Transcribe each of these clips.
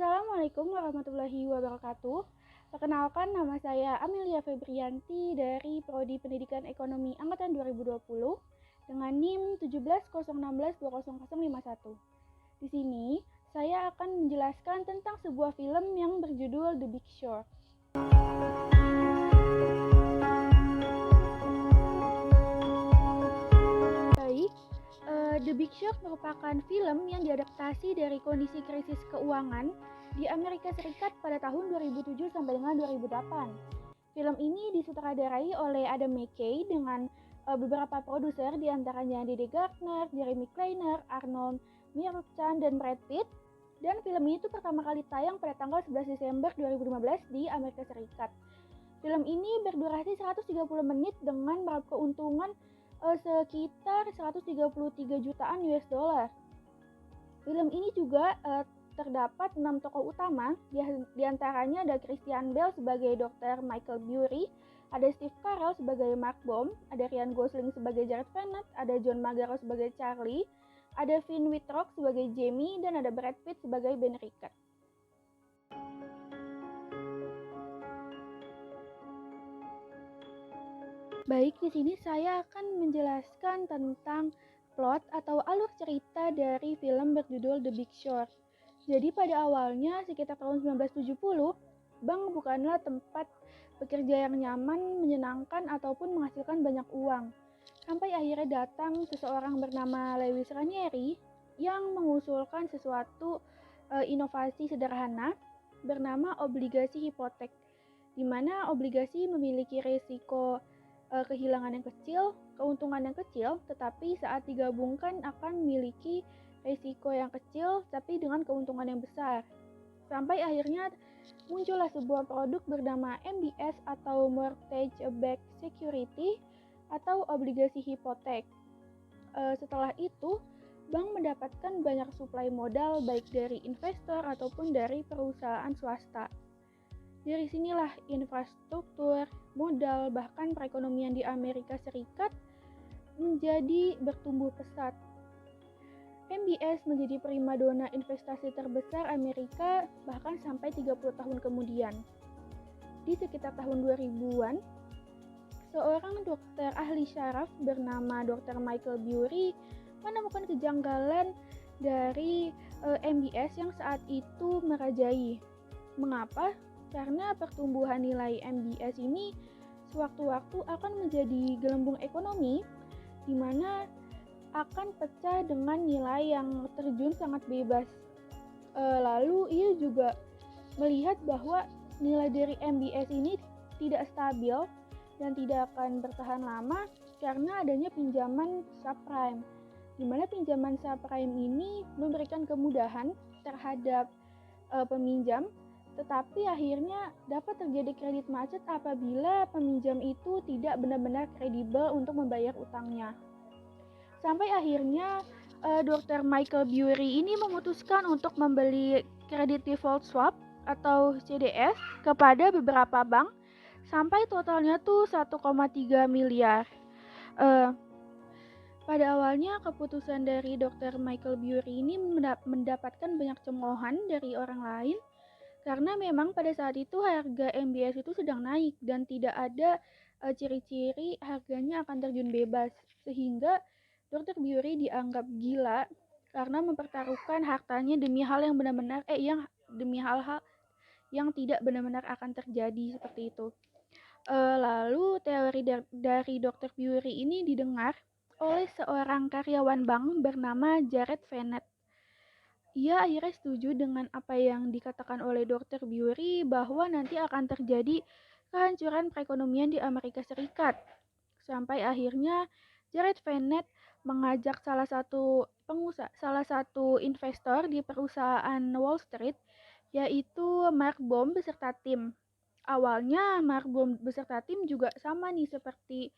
Assalamualaikum warahmatullahi wabarakatuh. Perkenalkan, nama saya Amelia Febrianti dari Prodi Pendidikan Ekonomi Angkatan 2020 dengan NIM 1701620051. Di sini, saya akan menjelaskan tentang sebuah film yang berjudul The Big Short. The Big Short merupakan film yang diadaptasi dari kondisi krisis keuangan di Amerika Serikat pada tahun 2007 sampai dengan 2008. Film ini disutradarai oleh Adam McKay dengan beberapa produser diantaranya Dede Gardner, Jeremy Kleiner, Arnold Mirchan, dan Brad Pitt. Dan film ini tuh pertama kali tayang pada tanggal 11 Desember 2015 di Amerika Serikat. Film ini berdurasi 130 menit dengan meraup keuntungan sekitar 133 jutaan US dollar. Film ini juga terdapat 6 tokoh utama, di antaranya ada Christian Bale sebagai Dr. Michael Burry, ada Steve Carell sebagai Mark Baum, ada Ryan Gosling sebagai Jared Vanett, ada John Magaro sebagai Charlie, ada Finn Wittrock sebagai Jamie, dan ada Brad Pitt sebagai Ben Rickett. Baik, di sini saya akan menjelaskan tentang plot atau alur cerita dari film berjudul The Big Short. Jadi pada awalnya sekitar tahun 1970, bank bukanlah tempat bekerja yang nyaman, menyenangkan, ataupun menghasilkan banyak uang. Sampai akhirnya datang seseorang bernama Lewis Ranieri yang mengusulkan sesuatu inovasi sederhana bernama obligasi hipotek, di mana obligasi memiliki risiko kehilangan yang kecil, keuntungan yang kecil, tetapi saat digabungkan akan memiliki risiko yang kecil tapi dengan keuntungan yang besar. Sampai akhirnya muncullah sebuah produk bernama MBS atau Mortgage Backed Security atau obligasi hipotek. Setelah itu, bank mendapatkan banyak suplai modal baik dari investor ataupun dari perusahaan swasta. Dari sinilah infrastruktur, modal, bahkan perekonomian di Amerika Serikat menjadi bertumbuh pesat. MBS menjadi primadona investasi terbesar Amerika bahkan sampai 30 tahun kemudian. Di sekitar tahun 2000-an, seorang dokter ahli syaraf bernama Dr. Michael Burry menemukan kejanggalan dari MBS yang saat itu merajai. Mengapa? Karena pertumbuhan nilai MBS ini sewaktu-waktu akan menjadi gelembung ekonomi di mana akan pecah dengan nilai yang terjun sangat bebas. Lalu ia juga melihat bahwa nilai dari MBS ini tidak stabil dan tidak akan bertahan lama karena adanya pinjaman subprime, di mana pinjaman subprime ini memberikan kemudahan terhadap peminjam, tetapi akhirnya dapat terjadi kredit macet apabila peminjam itu tidak benar-benar kredibel untuk membayar utangnya. Sampai akhirnya Dr. Michael Burry ini memutuskan untuk membeli kredit default swap atau CDS kepada beberapa bank sampai totalnya tuh 1,3 miliar. Pada awalnya keputusan dari Dr. Michael Burry ini mendapatkan banyak cemoohan dari orang lain, karena memang pada saat itu harga MBS itu sedang naik dan tidak ada ciri-ciri harganya akan terjun bebas, sehingga Dr. Burry dianggap gila karena mempertaruhkan hartanya demi hal yang benar-benar demi hal-hal yang tidak benar-benar akan terjadi seperti itu. Lalu teori dari Dr. Burry ini didengar oleh seorang karyawan bank bernama Jared Vanett. Ia akhirnya setuju dengan apa yang dikatakan oleh Dr. Burry bahwa nanti akan terjadi kehancuran perekonomian di Amerika Serikat. Sampai akhirnya Jared Vanett mengajak salah satu investor di perusahaan Wall Street, yaitu Mark Baum beserta tim. Awalnya Mark Baum beserta tim juga sama nih seperti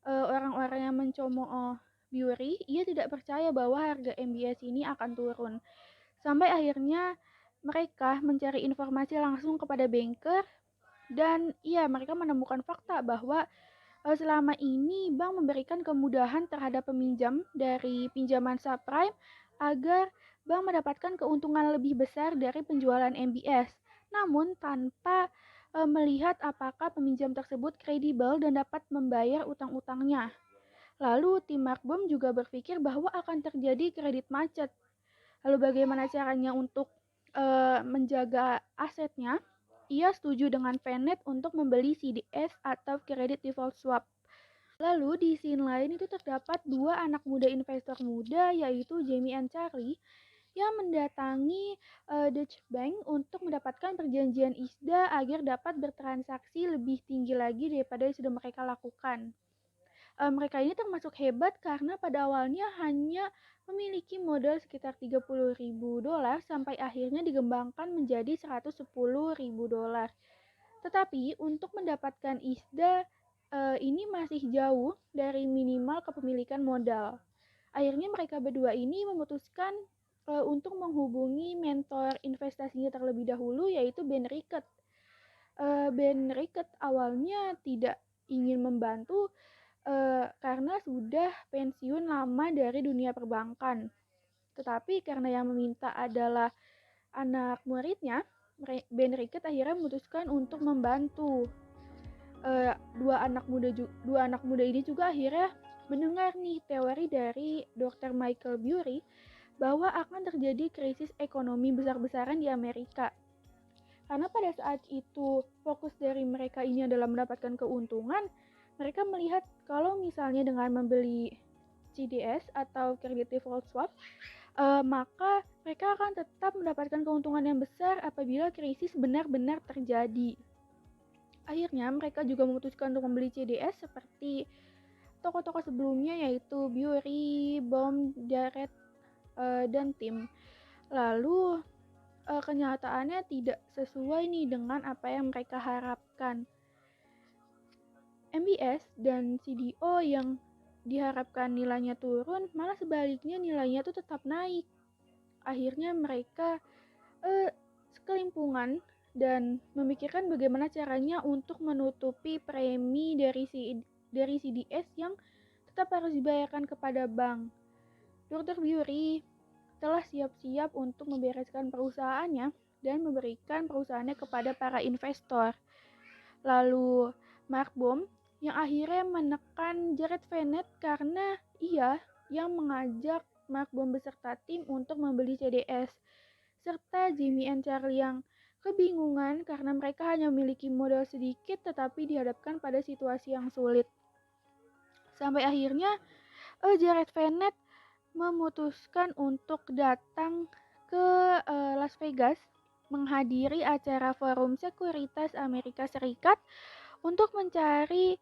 orang-orang yang mencemooh Burry. Ia tidak percaya bahwa harga MBS ini akan turun. Sampai akhirnya mereka mencari informasi langsung kepada banker dan mereka menemukan fakta bahwa selama ini bank memberikan kemudahan terhadap peminjam dari pinjaman subprime agar bank mendapatkan keuntungan lebih besar dari penjualan MBS, namun tanpa melihat apakah peminjam tersebut kredibel dan dapat membayar utang-utangnya. Lalu tim Markbom juga berpikir bahwa akan terjadi kredit macet. Lalu bagaimana caranya untuk menjaga asetnya? Ia setuju dengan Venet untuk membeli CDS atau Credit Default Swap. Lalu di scene lain itu terdapat dua anak muda investor muda yaitu Jamie and Charlie yang mendatangi Deutsche Bank untuk mendapatkan perjanjian ISDA agar dapat bertransaksi lebih tinggi lagi daripada yang sudah mereka lakukan. Mereka ini termasuk hebat karena pada awalnya hanya memiliki modal sekitar $30.000 sampai akhirnya dikembangkan menjadi $110.000. Tetapi untuk mendapatkan ISDA ini masih jauh dari minimal kepemilikan modal. Akhirnya mereka berdua ini memutuskan untuk menghubungi mentor investasinya terlebih dahulu yaitu Ben Rickett. Ben Rickett awalnya tidak ingin membantu karena sudah pensiun lama dari dunia perbankan. Tetapi karena yang meminta adalah anak muridnya, Ben Rickett akhirnya memutuskan untuk membantu. Dua anak muda ini juga akhirnya mendengar nih teori dari Dr. Michael Burry bahwa akan terjadi krisis ekonomi besar-besaran di Amerika. Karena pada saat itu fokus dari mereka ini adalah mendapatkan keuntungan, mereka melihat kalau misalnya dengan membeli CDS atau Credit Default Swap, maka mereka akan tetap mendapatkan keuntungan yang besar apabila krisis benar-benar terjadi. Akhirnya mereka juga memutuskan untuk membeli CDS seperti tokoh-tokoh sebelumnya yaitu Burry, Baum, Jarrett, dan tim. Lalu kenyataannya tidak sesuai nih dengan apa yang mereka harapkan. MBS dan CDO yang diharapkan nilainya turun, malah sebaliknya nilainya tuh tetap naik. Akhirnya mereka sekelimpungan dan memikirkan bagaimana caranya untuk menutupi premi dari CDS yang tetap harus dibayarkan kepada bank. Dr. Burry telah siap-siap untuk membereskan perusahaannya dan memberikan perusahaannya kepada para investor. Lalu Markbom yang akhirnya menekan Jared Venet karena ia yang mengajak Markbom beserta tim untuk membeli CDS, serta Jamie and Charlie yang kebingungan karena mereka hanya memiliki modal sedikit tetapi dihadapkan pada situasi yang sulit. Sampai akhirnya Jared Venet memutuskan untuk datang ke Las Vegas menghadiri acara Forum Sekuritas Amerika Serikat untuk mencari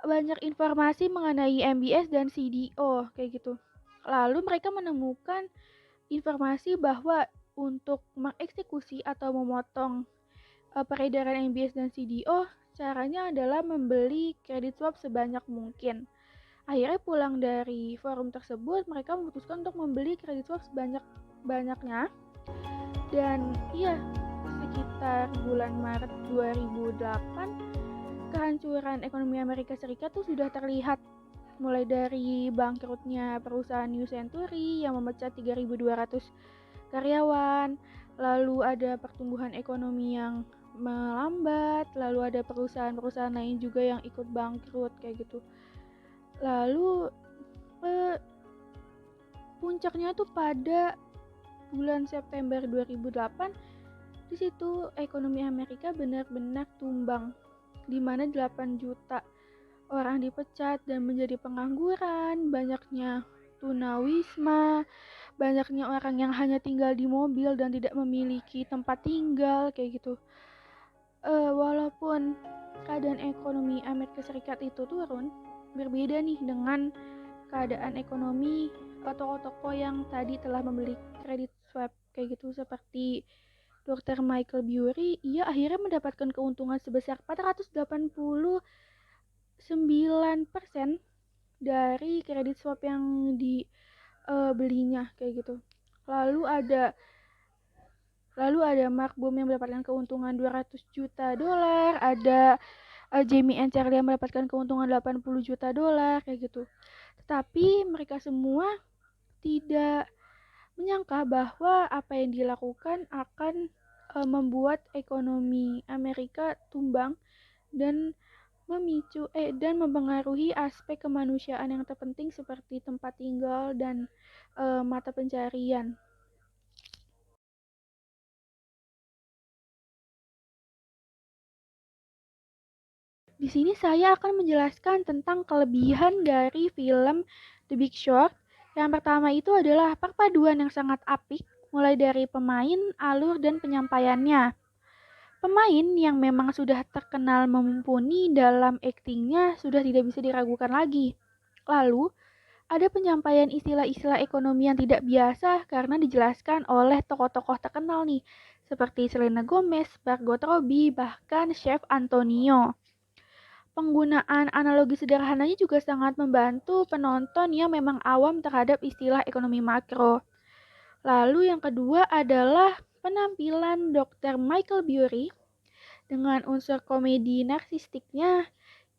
banyak informasi mengenai MBS dan CDO kayak gitu. Lalu mereka menemukan informasi bahwa untuk mengeksekusi atau memotong peredaran MBS dan CDO caranya adalah membeli kredit swap sebanyak mungkin. Akhirnya pulang dari forum tersebut, mereka memutuskan untuk membeli kredit swap sebanyak-banyaknya. Dan iya, sekitar bulan Maret 2008, kehancuran ekonomi Amerika Serikat tuh sudah terlihat. Mulai dari bangkrutnya perusahaan New Century yang memecat 3.200 karyawan, lalu ada pertumbuhan ekonomi yang melambat, lalu ada perusahaan-perusahaan lain juga yang ikut bangkrut kayak gitu. Lalu puncaknya tuh pada bulan September 2008, di situ ekonomi Amerika benar-benar tumbang, di mana 8 juta orang dipecat dan menjadi pengangguran, banyaknya tunawisma, banyaknya orang yang hanya tinggal di mobil dan tidak memiliki tempat tinggal kayak gitu. Walaupun keadaan ekonomi Amerika Serikat itu turun, berbeda nih dengan keadaan ekonomi toko-toko yang tadi telah membeli kredit swap kayak gitu seperti Dr. Michael Burry. Ia akhirnya mendapatkan keuntungan sebesar 489% dari kredit swap yang dibelinya kayak gitu. Lalu ada Markbom yang mendapatkan keuntungan $200 juta, ada Jamie and Charlie yang mendapatkan keuntungan $80 juta kayak gitu. Tetapi mereka semua tidak menyangka bahwa apa yang dilakukan akan membuat ekonomi Amerika tumbang dan dan mempengaruhi aspek kemanusiaan yang terpenting seperti tempat tinggal dan mata pencarian. Di sini saya akan menjelaskan tentang kelebihan dari film The Big Short. Yang pertama itu adalah perpaduan yang sangat apik, mulai dari pemain, alur, dan penyampaiannya. Pemain yang memang sudah terkenal mumpuni dalam aktingnya sudah tidak bisa diragukan lagi. Lalu, ada penyampaian istilah-istilah ekonomi yang tidak biasa karena dijelaskan oleh tokoh-tokoh terkenal nih, seperti Selena Gomez, Margot Robbie, bahkan Chef Antonio. Penggunaan analogi sederhananya juga sangat membantu penonton yang memang awam terhadap istilah ekonomi makro. Lalu yang kedua adalah penampilan Dr. Michael Burry dengan unsur komedi narsistiknya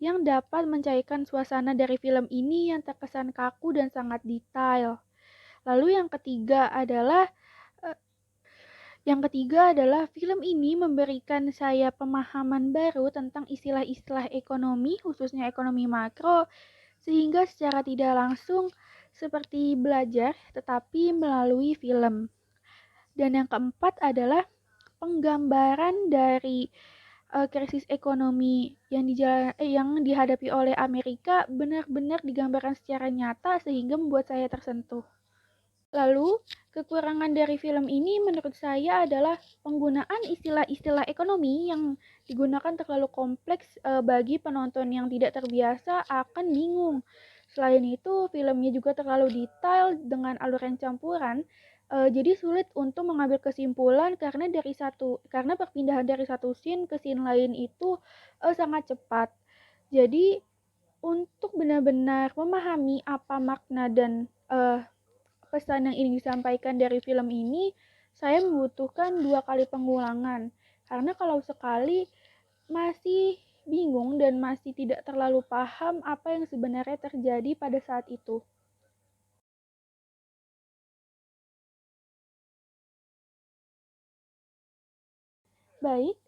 yang dapat mencairkan suasana dari film ini yang terkesan kaku dan sangat detail. Lalu yang ketiga adalah film ini memberikan saya pemahaman baru tentang istilah-istilah ekonomi, khususnya ekonomi makro, sehingga secara tidak langsung seperti belajar tetapi melalui film. Dan yang keempat adalah penggambaran dari krisis ekonomi yang dihadapi oleh Amerika benar-benar digambarkan secara nyata sehingga membuat saya tersentuh. Lalu, kekurangan dari film ini menurut saya adalah penggunaan istilah-istilah ekonomi yang digunakan terlalu kompleks bagi penonton yang tidak terbiasa akan bingung. Selain itu, filmnya juga terlalu detail dengan alur yang campuran, jadi sulit untuk mengambil kesimpulan karena perpindahan dari satu scene ke scene lain itu sangat cepat. Jadi, untuk benar-benar memahami apa makna dan pesan yang ingin disampaikan dari film ini, saya membutuhkan 2 kali pengulangan. Karena kalau sekali masih bingung dan masih tidak terlalu paham apa yang sebenarnya terjadi pada saat itu. Baik,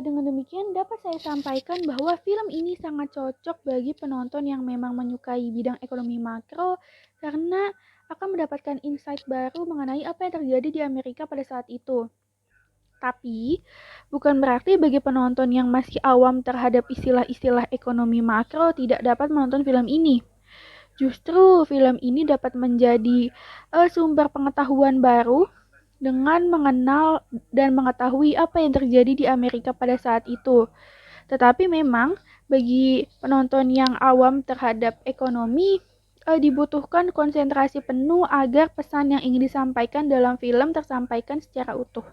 dengan demikian dapat saya sampaikan bahwa film ini sangat cocok bagi penonton yang memang menyukai bidang ekonomi makro karena akan mendapatkan insight baru mengenai apa yang terjadi di Amerika pada saat itu. Tapi, bukan berarti bagi penonton yang masih awam terhadap istilah-istilah ekonomi makro tidak dapat menonton film ini. Justru film ini dapat menjadi sumber pengetahuan baru dengan mengenal dan mengetahui apa yang terjadi di Amerika pada saat itu. Tetapi memang bagi penonton yang awam terhadap ekonomi dibutuhkan konsentrasi penuh agar pesan yang ingin disampaikan dalam film tersampaikan secara utuh.